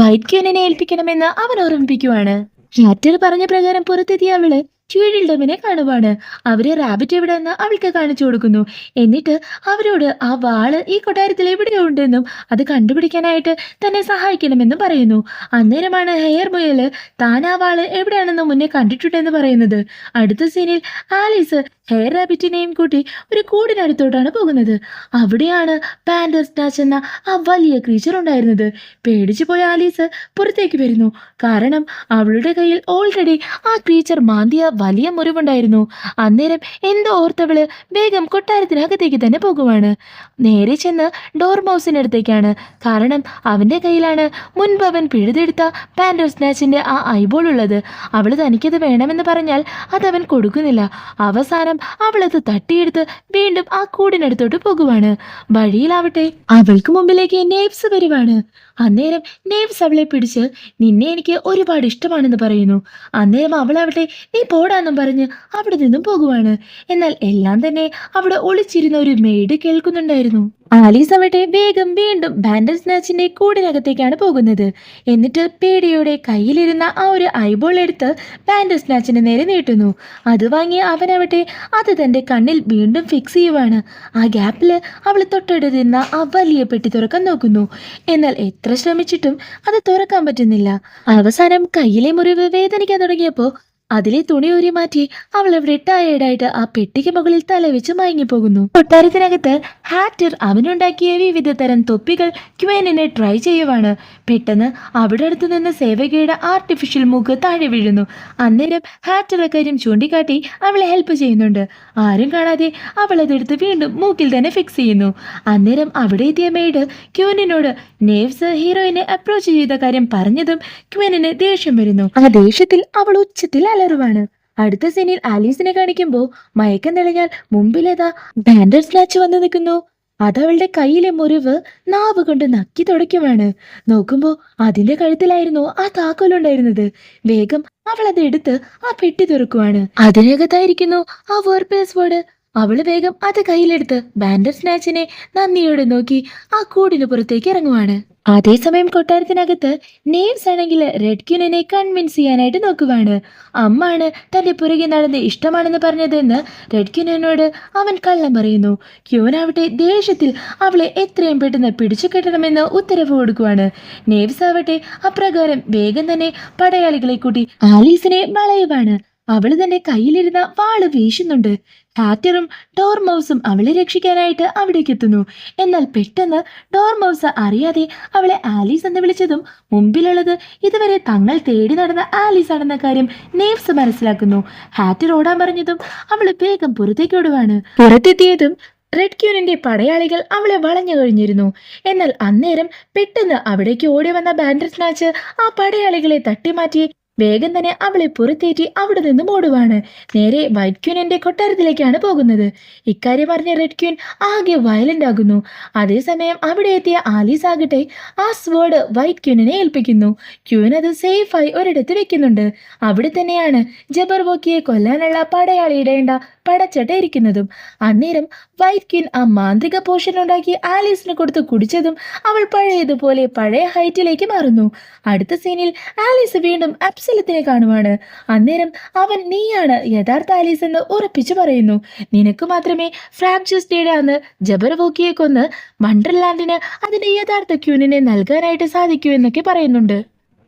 വൈറ്റ് ക്യൂനിനെ ഏൽപ്പിക്കണമെന്ന് അവൻ ഓർമ്മിപ്പിക്കുവാണ്. ഹാറ്റർ പറഞ്ഞ പ്രകാരം പുറത്തെത്തിയ അവള് ട്വീഡിൽഡമിനെ കാണുവാണ്. അവര് റാബിറ്റ് എവിടെയെന്ന് അവൾക്ക് കാണിച്ചു കൊടുക്കുന്നു. എന്നിട്ട് അവരോട് ആ വാള് ഈ കൊട്ടാരത്തിൽ എവിടെയോ ഉണ്ടെന്നും അത് കണ്ടുപിടിക്കാനായിട്ട് തന്നെ സഹായിക്കണമെന്നും പറയുന്നു. അന്നേരമാണ് ഹെയർ മുയല് താൻ ആ വാള് എവിടെയാണെന്ന് മുന്നേ കണ്ടിട്ടുണ്ടെന്ന് പറയുന്നത്. അടുത്ത സീനിൽ ആലീസ് ഹെയർ റാബിറ്റിനെയും കൂട്ടി ഒരു കൂടിനടുത്തോട്ടാണ് പോകുന്നത്. അവിടെയാണ് പാൻഡർ സ്നാച്ച് എന്ന ആ വലിയ ക്രീച്ചർ ഉണ്ടായിരുന്നത്. പേടിച്ചു പോയ ആലീസ് പുറത്തേക്ക് വരുന്നു. കാരണം അവളുടെ കയ്യിൽ ഓൾറെഡി ആ ക്രീച്ചർ മാന്തിയ വലിയ മുറിവുണ്ടായിരുന്നു. അന്നേരം എന്തോ ഓർത്തവള് വേഗം കൊട്ടാരത്തിനകത്തേക്ക് തന്നെ പോകുവാണ്. നേരെ ചെന്ന് ഡോർമൗസിനടുത്തേക്കാണ്. കാരണം അവന്റെ കയ്യിലാണ് മുൻപ് അവൻ പിഴുതെടുത്ത പാൻഡർ സ്നാച്ചിന്റെ ആ ഐബോൾ ഉള്ളത്. അവള് തനിക്കത് വേണമെന്ന് പറഞ്ഞാൽ അതവൻ കൊടുക്കുന്നില്ല. അവസാനം അവളത് തട്ടിയെടുത്ത് വീണ്ടും ആ കൂടിനടുത്തോട്ട് പോകുവാണ്. വഴിയിലാവട്ടെ അവൾക്ക് മുമ്പിലേക്ക് നേവ്സ് വരുവാണ്. അന്നേരം നേവ്സ് അവളെ പിടിച്ച് നിന്നെ എനിക്ക് ഒരുപാട് ഇഷ്ടമാണെന്ന് പറയുന്നു. അന്നേരം അവളാവട്ടെ നീ പോടാന്നും പറഞ്ഞ് അവിടെ നിന്നും പോകുവാണ്. എന്നാൽ എല്ലാം തന്നെ അവിടെ ഒളിച്ചിരുന്ന ഒരു മെയ്ഡ് കേൾക്കുന്നുണ്ടായിരുന്നു. ആലീസ് അവട്ടെ വേഗം വീണ്ടും പാൻഡർ സ്നാച്ചിന്റെ കൂടിനകത്തേക്കാണ് പോകുന്നത്. എന്നിട്ട് പേടിയോടെ കയ്യിലിരുന്ന ആ ഒരു ഐബോൾ എടുത്ത് പാൻഡർ സ്നാച്ചിന് നേരെ നീട്ടുന്നു. അത് വാങ്ങി അവനവട്ടെ അത് തന്റെ കണ്ണിൽ വീണ്ടും ഫിക്സ് ചെയ്യുവാണ്. ആ ഗ്യാപ്പില് അവൾ തൊട്ടടുത്തിരുന്ന ആ വലിയ പെട്ടി തുറക്കാൻ നോക്കുന്നു. എന്നാൽ എത്ര ശ്രമിച്ചിട്ടും അത് തുറക്കാൻ പറ്റുന്നില്ല. അവസാനം കയ്യിലെ മുറിവ് വേദനിക്കാൻ തുടങ്ങിയപ്പോ അതിലെ തുണി ഊരി മാറ്റി അവൾ അവിടെ ടയേർഡായിട്ട് ആ പെട്ടിക്ക് മുകളിൽ തലവെച്ച് മയങ്ങിപ്പോകുന്നു. കൊട്ടാരത്തിനകത്ത് ഹാറ്റർ അവനുണ്ടാക്കിയ വിവിധ തരം തൊപ്പികൾ ക്വീനിനെ ട്രൈ ചെയ്യുവാണ്. പെട്ടെന്ന് അവിടെ അടുത്ത് നിന്ന് സേവകയുടെ ആർട്ടിഫിഷ്യൽ മൂക്ക് താഴെ വീഴുന്നു. അന്നേരം ഹാറ്റർ കാര്യം ചൂണ്ടിക്കാട്ടി അവളെ ഹെൽപ്പ് ചെയ്യുന്നുണ്ട്. ആരും കാണാതെ അവൾ അതെടുത്ത് വീണ്ടും മൂക്കിൽ തന്നെ ഫിക്സ് ചെയ്യുന്നു. അന്നേരം അവിടെ എത്തിയ മെയ്ഡ് ക്വീനിനോട് നേവ്സ് ഹീറോയിനെ അപ്രോച്ച് ചെയ്ത കാര്യം പറഞ്ഞതും ക്വീനിന് ദേഷ്യം വരുന്നു. ആ ദേഷ്യത്തിൽ അവൾ ഉച്ചത്തിൽ അലറുവാണ്. അടുത്ത സീനിൽ ആലീസിനെ കാണിക്കുമ്പോ മയക്കം തെളിഞ്ഞാൽ മുമ്പിലേതാ പാൻഡർ സ്നാച്ച് വന്ന് നിൽക്കുന്നു. അതവളുടെ കയ്യിലെ മുറിവ് നാവ് കൊണ്ട് നക്കി തുടയ്ക്കുവാണ്. നോക്കുമ്പോ അതിന്റെ കഴുത്തിലായിരുന്നു ആ താക്കോലുണ്ടായിരുന്നത്. വേഗം അവൾ അത് എടുത്ത് ആ പെട്ടി തുറക്കുവാണ്. അതിനകത്തായിരിക്കുന്നു ആ വേർപേസ് വേർഡ്. അവള് വേഗം അത് കയ്യിലെടുത്ത് പാൻഡർ സ്നാച്ചിനെ നന്ദിയോടെ നോക്കി ആ കൂടിന് പുറത്തേക്ക് ഇറങ്ങുവാണ്. അതേസമയം കൊട്ടാരത്തിനകത്ത് നേവ്സ് ആണെങ്കിൽ റെഡ് ക്യൂനെ കൺവിൻസ് ചെയ്യാനായിട്ട് നോക്കുവാണ്. അമ്മാണ് തന്റെ പുറകെ നടന്ന് ഇഷ്ടമാണെന്ന് പറഞ്ഞതെന്ന് റെഡ് ക്യൂനോട് അവൻ കള്ളം പറയുന്നു. ക്യൂനാവട്ടെ ദേഷ്യത്തിൽ അവളെ എത്രയും പെട്ടെന്ന് പിടിച്ചു കെട്ടണമെന്ന് ഉത്തരവ് കൊടുക്കുവാണ്. നേവ്സ് ആവട്ടെ അപ്രകാരം വേഗം തന്നെ പടയാളികളെ കൂട്ടി ആലീസിനെ വളയുവാണ്. അവള് തന്റെ കയ്യിലിരുന്ന വാള് വീശുന്നുണ്ട്. ഹാറ്ററും ഡോർമൗസും അവളെ രക്ഷിക്കാനായിട്ട് അവിടേക്ക് എത്തുന്നു. എന്നാൽ പെട്ടെന്ന് ഡോർമൗസ് അറിയാതെ അവളെ ആലീസ് എന്ന് വിളിച്ചതും മുമ്പിലുള്ളത് ഇതുവരെ തങ്ങൾ തേടി നടന്ന ആലീസ് ആണെന്ന കാര്യം നേവ്സ് മനസ്സിലാക്കുന്നു. ഹാറ്റർ ഓടാൻ പറഞ്ഞതും അവള് വേഗം പുറത്തേക്ക് ഓടുവാണ്. പുറത്തെത്തിയതും റെഡ് ക്യൂനിന്റെ പടയാളികൾ അവളെ വളഞ്ഞു കഴിഞ്ഞിരുന്നു. എന്നാൽ അന്നേരം പെട്ടെന്ന് അവിടേക്ക് ഓടി വന്ന പാൻഡർ സ്നാച്ച് ആ പടയാളികളെ തട്ടിമാറ്റി വേഗം തന്നെ അവളെ പുറത്തേറ്റി അവിടെ നിന്നും ഓടുവാണ്. നേരെ വൈറ്റ് ക്യൂനിന്റെ കൊട്ടാരത്തിലേക്കാണ് പോകുന്നത്. ഇക്കാര്യം അറിഞ്ഞ റെഡ് ക്യൂൻ ആകെ വയലന്റ് ആകുന്നു. അതേസമയം അവിടെ എത്തിയ ആലീസ് ആകട്ടെ ആ സ്വേർഡ് വൈറ്റ് ക്യൂനിനെ ഏൽപ്പിക്കുന്നു. ക്യൂൻ അത് സേഫായി ഒരിടത്ത് വെക്കുന്നുണ്ട്. അവിടെ തന്നെയാണ് ജബർവോക്കിയെ കൊല്ലാനുള്ള പടയാളിയിടേണ്ട പടച്ചട്ട ഇരിക്കുന്നതും. അന്നേരം വൈറ്റ് ക്യൂൻ ആ മാന്ത്രിക പോഷൻ ഉണ്ടാക്കി ആലീസിന് കൊടുത്ത് കുടിച്ചതും അവൾ പഴയതുപോലെ പഴയ ഹൈറ്റിലേക്ക് മാറുന്നു. അടുത്ത സീനിൽ ആലീസ് വീണ്ടും അപ്സലത്തിനെ കാണുവാണ്. അന്നേരം അവൻ നീയാണ് യഥാർത്ഥ ആലീസ് എന്ന് ഉറപ്പിച്ചു പറയുന്നു. നിനക്ക് മാത്രമേ ഫ്രാങ്ക്ചസ് ഡേയുടെ അന്ന് ജബർവോക്കിയെ കൊന്ന് വണ്ടർലാൻഡിന് അതിന്റെ യഥാർത്ഥ ക്യൂനിനെ നൽകാനായിട്ട് സാധിക്കൂ എന്നൊക്കെ പറയുന്നുണ്ട്.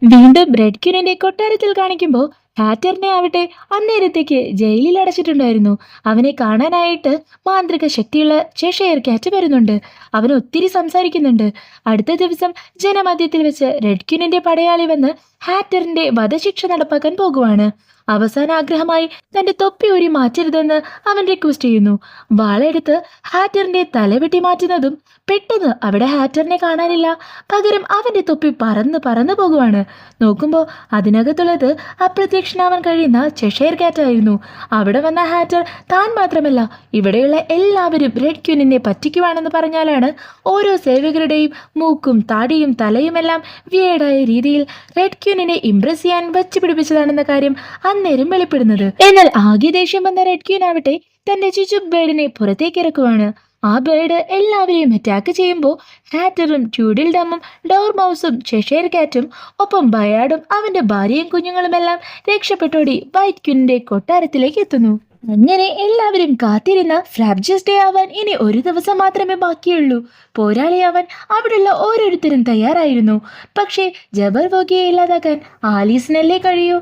വീണ്ടും റെഡ് ക്യൂനിന്റെ കൊട്ടാരത്തിൽ കാണിക്കുമ്പോൾ ഹാറ്ററിനെ ആവട്ടെ അന്നേരത്തേക്ക് ജയിലിൽ അടച്ചിട്ടുണ്ടായിരുന്നു. അവനെ കാണാനായിട്ട് മാന്ത്രിക ശക്തിയുള്ള ചെഷയർ ക്യാറ്റ് വരുന്നുണ്ട്. അവൻ ഒത്തിരി സംസാരിക്കുന്നുണ്ട്. അടുത്ത ദിവസം ജനമധ്യത്തിൽ വെച്ച് റെഡ് ക്യൂനിന്റെ പടയാളി വന്ന് ഹാറ്ററിന്റെ വധശിക്ഷ നടപ്പാക്കാൻ പോകുവാണ്. അവസാന ആഗ്രഹമായി തന്റെ തൊപ്പി ഊരി മാറ്റരുതെന്ന് അവൻ റിക്വസ്റ്റ് ചെയ്യുന്നു. വാളെടുത്ത് ഹാറ്ററിന്റെ തലവെട്ടി മാറ്റുന്നതും പെട്ടെന്ന് അവിടെ ഹാറ്ററിനെ കാണാനില്ല. പകരം അവന്റെ തൊപ്പി പറന്നു പോകുവാണ്. നോക്കുമ്പോൾ അതിനകത്തുള്ളത് അപ്രത്യക്ഷനാവാൻ കഴിയുന്ന ചെഷയർ ക്യാറ്റായിരുന്നു. അവിടെ വന്ന ഹാറ്റർ താൻ മാത്രമല്ല ഇവിടെയുള്ള എല്ലാവരും റെഡ് ക്യൂനിനെ പറ്റിക്കുവാണെന്ന് പറഞ്ഞാലാണ് ഓരോ സേവകരുടെയും മൂക്കും താടിയും തലയുമെല്ലാം വിയേഡായ രീതിയിൽ റെഡ് ക്യൂനിനെ ഇംപ്രസ് ചെയ്യാൻ വച്ചു പിടിപ്പിച്ചതാണെന്ന കാര്യം അന്നേരം വെളിപ്പെടുന്നത്. എന്നാൽ ആകെ ദേഷ്യം വന്ന റെഡ് ക്യൂൻ ആവട്ടെ തന്റെ ചുചുബ് ബേർഡിനെ പുറത്തേക്ക് ഇറക്കുവാണ്. ആ ബേർഡ് എല്ലാവരെയും അറ്റാക്ക് ചെയ്യുമ്പോൾ ഹാറ്ററും ട്യൂഡിൽ ഡമ്മും ഡോർമൗസും ചെഷയർ കാറ്റും ഒപ്പം ബയാർഡും അവന്റെ ഭാര്യയും കുഞ്ഞുങ്ങളുമെല്ലാം രക്ഷപ്പെട്ടോടി വൈറ്റ് ക്യൂനിന്റെ കൊട്ടാരത്തിലേക്ക് എത്തുന്നു. അങ്ങനെ എല്ലാവരും കാത്തിരുന്ന ഫ്രാബ്ജസ് ഡേ ആവാൻ ഇനി ഒരു ദിവസം മാത്രമേ ബാക്കിയുള്ളൂ. പോരാളിയാവാൻ അവിടെയുള്ള ഓരോരുത്തരും തയ്യാറായിരുന്നു. പക്ഷേ ജബർവോക്കിയെ ഇല്ലാതാക്കാൻ ആലീസിനല്ലേ കഴിയൂ.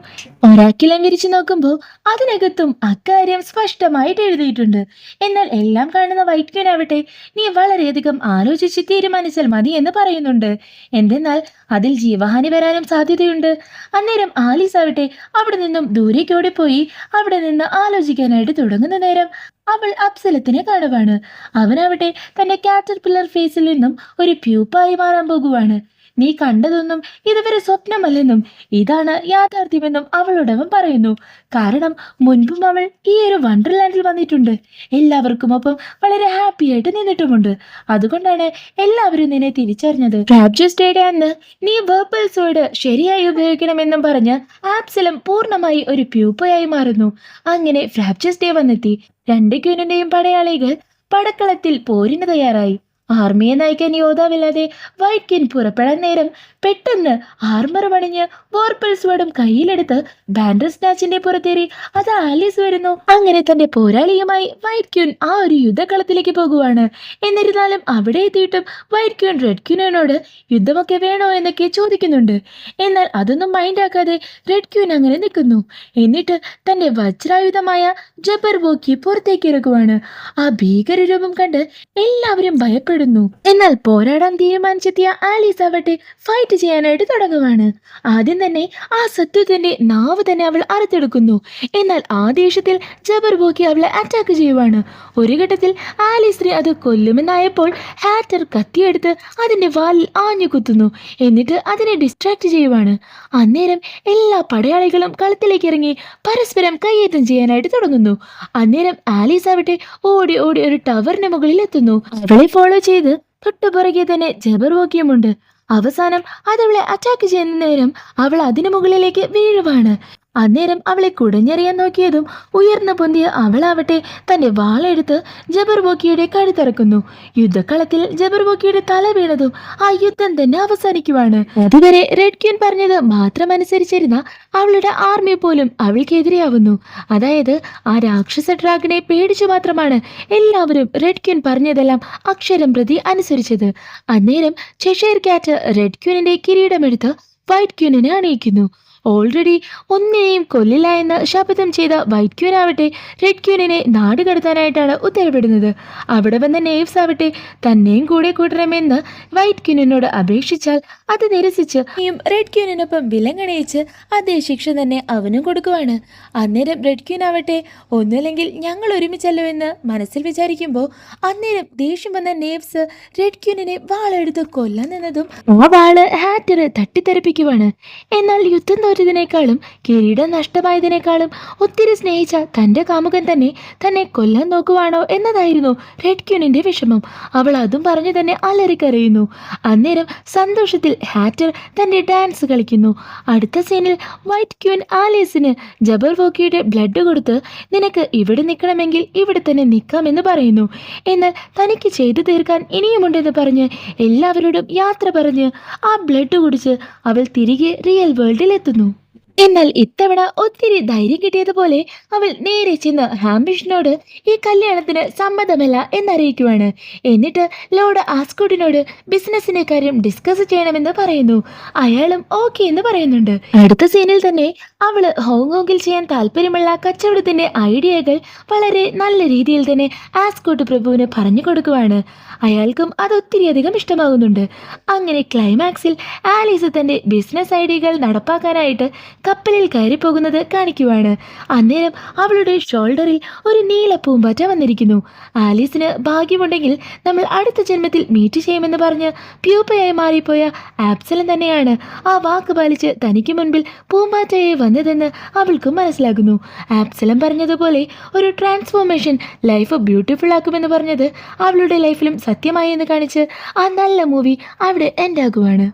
ഒരാക്കിലം വിരിച്ചു നോക്കുമ്പോൾ അതിനകത്തും അക്കാര്യം സ്പഷ്ടമായിട്ട് എഴുതിയിട്ടുണ്ട്. എന്നാൽ എല്ലാം കാണുന്ന വൈറ്റ് ക്വീൻ ആവട്ടെ, നീ വളരെയധികം ആലോചിച്ച് തീരുമാനിച്ചാൽ മതി എന്ന് പറയുന്നുണ്ട്. എന്തെന്നാൽ അതിൽ ജീവഹാനി വരാനും സാധ്യതയുണ്ട്. അന്നേരം ആലീസ് ആവട്ടെ അവിടെ നിന്നും ദൂരേക്ക് ഓടിപ്പോയി അവിടെ നിന്ന് ആലോചിക്കാനായിട്ട് തുടങ്ങുന്ന നേരം അവൾ അപ്സലത്തിനെ കാണുവാണ്. അവനാവട്ടെ തന്റെ കാറ്റർപില്ലർ ഫേസിൽ നിന്നും ഒരു പ്യൂപ്പായി മാറാൻ പോകുവാണ്. നീ കണ്ടതൊന്നും ഇതുവരെ സ്വപ്നമല്ലെന്നും ഇതാണ് യാഥാർത്ഥ്യമെന്നും അവളോടവൻ പറയുന്നു. കാരണം മുൻപും അവൾ ഈ ഒരു വണ്ടർലാൻഡിൽ വന്നിട്ടുണ്ട്. എല്ലാവർക്കും ഒപ്പം വളരെ ഹാപ്പി ആയിട്ട് നിന്നിട്ടുമുണ്ട്. അതുകൊണ്ടാണ് എല്ലാവരും നിന്നെ തിരിച്ചറിഞ്ഞത്. ഫ്രാബ്ജസ് ഡേയുടെ അന്ന് നീ വേർപ്പൽ സോഡ് ശരിയായി ഉപയോഗിക്കണമെന്നും പറഞ്ഞ് ആപ്സലം പൂർണ്ണമായി ഒരു പ്യൂപ്പയായി മാറുന്നു. അങ്ങനെ ഫ്രാബ്ജസ് ഡേ വന്നെത്തി. രണ്ട് ക്യൂനിന്റെയും പടയാളികൾ പടക്കളത്തിൽ പോരിന് തയ്യാറായി. ആർമിയെ നയിക്കാൻ യോദ്ധാവില്ലാതെ വൈറ്റ് ക്വീൻ പുറപ്പെടാൻ നേരം പെട്ടെന്ന് ആർമർ പണിഞ്ഞ് വോർപ്പൽ സ്വേർഡും കയ്യിലെടുത്ത് ബാൻഡർ സ്നാച്ചിന്റെ പുറത്തേറി അത് ആലീസ് വരുന്നു. അങ്ങനെ തന്റെ പോരാളിയുമായി വൈറ്റ് ക്വീൻ ആ ഒരു യുദ്ധക്കളത്തിലേക്ക് പോകുവാണ്. എന്നിരുന്നാലും അവിടെ എത്തിയിട്ടും വൈറ്റ് ക്വീൻ റെഡ് ക്വീനോട് യുദ്ധമൊക്കെ വേണോ എന്നൊക്കെ ചോദിക്കുന്നുണ്ട്. എന്നാൽ അതൊന്നും മൈൻഡാക്കാതെ റെഡ് ക്വീൻ അങ്ങനെ നിൽക്കുന്നു. എന്നിട്ട് തന്റെ വജ്രായുധമായ ജബർവോക്കി പുറത്തേക്ക് ഇറക്കുവാണ്. ആ ഭീകരരൂപം കണ്ട് എല്ലാവരും ഭയപ്പെടുന്നു. എന്നാൽ പോരാടാൻ തീരുമാനിച്ചെത്തിയ ആലീസ് ആവട്ടെ ഫൈറ്റ് ചെയ്യാനായിട്ട് തുടങ്ങുവാണ്. ആദ്യം തന്നെ ആ സത്വത്തിന്റെ നാവ് തന്നെ അവൾ അറുത്തെടുക്കുന്നു. എന്നാൽ ആ ദേഷ്യത്തിൽ ജബർവോക്കി അവളെ അറ്റാക്ക് ചെയ്യുവാണ്. ഒരു ഘട്ടത്തിൽ ആലീസിനെ അത് കൊല്ലുമെന്നായപ്പോൾ ഹാറ്റർ കത്തിയെടുത്ത് അതിന്റെ വാലിൽ ആഞ്ഞു കുത്തുന്നു. എന്നിട്ട് അതിനെ ഡിസ്ട്രാക്ട് ചെയ്യുവാണ്. അന്നേരം എല്ലാ പടയാളികളും കളത്തിലേക്ക് ഇറങ്ങി പരസ്പരം കയ്യേറ്റം ചെയ്യാനായിട്ട് തുടങ്ങുന്നു. അന്നേരം ആലീസ് ആവട്ടെ ഓടി ഓടി ഒരു ടവറിന് മുകളിൽ എത്തുന്നു. അവളെ ഫോളോ ചെയ്ത് തൊട്ടുപുറകെ തന്നെ ജബർവോക്കിയുമുണ്ട്. അവസാനം അതവളെ അറ്റാക്ക് ചെയ്യുന്ന നേരം അവൾ അതിനു മുകളിലേക്ക് വീഴുവാണ്. അന്നേരം അവളെ കുടഞ്ഞെറിയാൻ നോക്കിയതും ഉയർന്നു പൊന്തിയ അവളാവട്ടെ തന്റെ വാളെടുത്ത് ജബർവോക്കിയുടെ കഴുത്തറക്കുന്നു. യുദ്ധക്കളത്തിൽ ജബർവോക്കിയുടെ തല വീണതും ആ യുദ്ധം തന്നെ അവസാനിക്കുവാണ്. അതുവരെ റെഡ് ക്വീൻ പറഞ്ഞത് മാത്രം അനുസരിച്ചിരുന്ന അവളുടെ ആർമി പോലും അവൾക്കെതിരെയാവുന്നു. അതായത് ആ രാക്ഷസ ഡ്രാഗനെ പേടിച്ചു മാത്രമാണ് എല്ലാവരും റെഡ് ക്വീൻ പറഞ്ഞതെല്ലാം അക്ഷരം പ്രതി അനുസരിച്ചത്. അന്നേരം ചെഷയർ കാറ്റ് റെഡ് ക്വീനിന്റെ കിരീടമെടുത്ത് വൈറ്റ് ക്വീനിനെ അണിയിക്കുന്നു. ഓൾറെഡി ഒന്നിനെയും കൊല്ലില്ല എന്ന് ശപഥം ചെയ്ത വൈറ്റ് ക്വീൻ ആവട്ടെ റെഡ് ക്വീനിനെ നാട് കടത്താനായിട്ടാണ് ഉത്തരവിടുന്നത്. അവിടെ വന്ന നെയ്വ്സ് ആവട്ടെ തന്നെയും കൂടെ കൂട്ടണമെന്ന് വൈറ്റ് ക്വീനിനോട് അപേക്ഷിച്ചാൽ അത് നിരസിച്ച് റെഡ് ക്വീനിനൊപ്പം വിലങ്ങണയിച്ച് അതേ ശിക്ഷ തന്നെ അവനും കൊടുക്കുവാണ്. അന്നേരം റെഡ് ക്വീൻ ആവട്ടെ ഒന്നുമില്ലെങ്കിൽ ഞങ്ങൾ ഒരുമിച്ചല്ലോ എന്ന് മനസ്സിൽ വിചാരിക്കുമ്പോൾ അന്നേരം ദേഷ്യം വന്ന നെയ്വ്സ് റെഡ് ക്വീനിനെ വാളെടുത്ത് കൊല്ലാൻ നിന്നതും ആ വാള് ഹാറ്റർ തട്ടിത്തെറിപ്പിക്കുവാണ്. എന്നാൽ യുദ്ധം തോറ്റതിനേക്കാളും കിരീടം നഷ്ടമായതിനേക്കാളും ഒത്തിരി സ്നേഹിച്ച തന്റെ കാമുകൻ തന്നെ കൊല്ലാൻ നോക്കുവാണോ എന്നതായിരുന്നു റെഡ് ക്വീനിന്റെ വിഷമം. അവൾ അതും പറഞ്ഞു തന്നെ അലറിക്കരയുന്നു. അന്നേരം സന്തോഷത്തിൽ ഹാറ്റർ തന്റെ ഡാൻസ് കളിക്കുന്നു. അടുത്ത സീനിൽ വൈറ്റ് ക്വീൻ ആലീസിന് ജബർവോക്കിയുടെ ബ്ലഡ് കൊടുത്ത് നിനക്ക് ഇവിടെ നിൽക്കണമെങ്കിൽ ഇവിടെ തന്നെ നിൽക്കാമെന്ന് പറയുന്നു. എന്നാൽ തനിക്ക് ചെയ്തു തീർക്കാൻ ഇനിയുമുണ്ടെന്ന് പറഞ്ഞ് എല്ലാവരോടും യാത്ര പറഞ്ഞ് ആ ബ്ലഡ് കുടിച്ച് അവൾ തിരികെ റിയൽ വേൾഡിൽ എത്തുന്നു. എന്നാൽ ഇത്തവണ ഒത്തിരി ധൈര്യം കിട്ടിയതുപോലെ അവൾ നേരെ ചെന്ന് ഹാംബിഷിനോട് ഈ കല്യാണത്തിന് സമ്മതമല്ല എന്നറിയിക്കുവാണ്. എന്നിട്ട് ലോർഡ് ആസ്കോട്ടിനോട് ബിസിനസിന്റെ കാര്യം ഡിസ്കസ് ചെയ്യണമെന്ന് പറയുന്നു. അയാളും ഓക്കെ എന്ന് പറയുന്നുണ്ട്. അടുത്ത സീനിൽ തന്നെ അവള് ഹോങ്കോങ്ങിൽ ചെയ്യാൻ താല്പര്യമുള്ള കച്ചവടത്തിന്റെ ഐഡിയകൾ വളരെ നല്ല രീതിയിൽ തന്നെ ആസ്കോട്ട് പ്രഭുവിന് പറഞ്ഞു കൊടുക്കുവാണ്. അയാൾക്കും അത് ഒത്തിരിയധികം ഇഷ്ടമാകുന്നുണ്ട്. അങ്ങനെ ക്ലൈമാക്സിൽ ആലീസ് തന്റെ ബിസിനസ് ഐഡിയകൾ നടപ്പാക്കാനായിട്ട് കപ്പലിൽ കയറി പോകുന്നത് കാണിക്കുവാണ്. അന്നേരം അവളുടെ ഷോൾഡറിൽ ഒരു നീല പൂമ്പാറ്റ വന്നിരിക്കുന്നു. ആലീസിന് ഭാഗ്യമുണ്ടെങ്കിൽ നമ്മൾ അടുത്ത ജന്മത്തിൽ മീറ്റ് ചെയ്യുമെന്ന് പറഞ്ഞ് പ്യൂപ്പയായി മാറിപ്പോയ ആപ്സലം തന്നെയാണ് ആ വാക്ക് പാലിച്ച് തനിക്ക് മുൻപിൽ പൂമ്പാറ്റയായി വന്നതെന്ന് അവൾക്കും മനസ്സിലാകുന്നു. ആപ്സലം പറഞ്ഞതുപോലെ ഒരു ട്രാൻസ്ഫോർമേഷൻ ലൈഫ് ബ്യൂട്ടിഫുൾ ആക്കുമെന്ന് പറഞ്ഞത് അവളുടെ ലൈഫിലും സത്യമായി എന്ന് കാണിച്ച് ആ നല്ല മൂവി അവിടെ എൻഡ് ആകുവാണ്.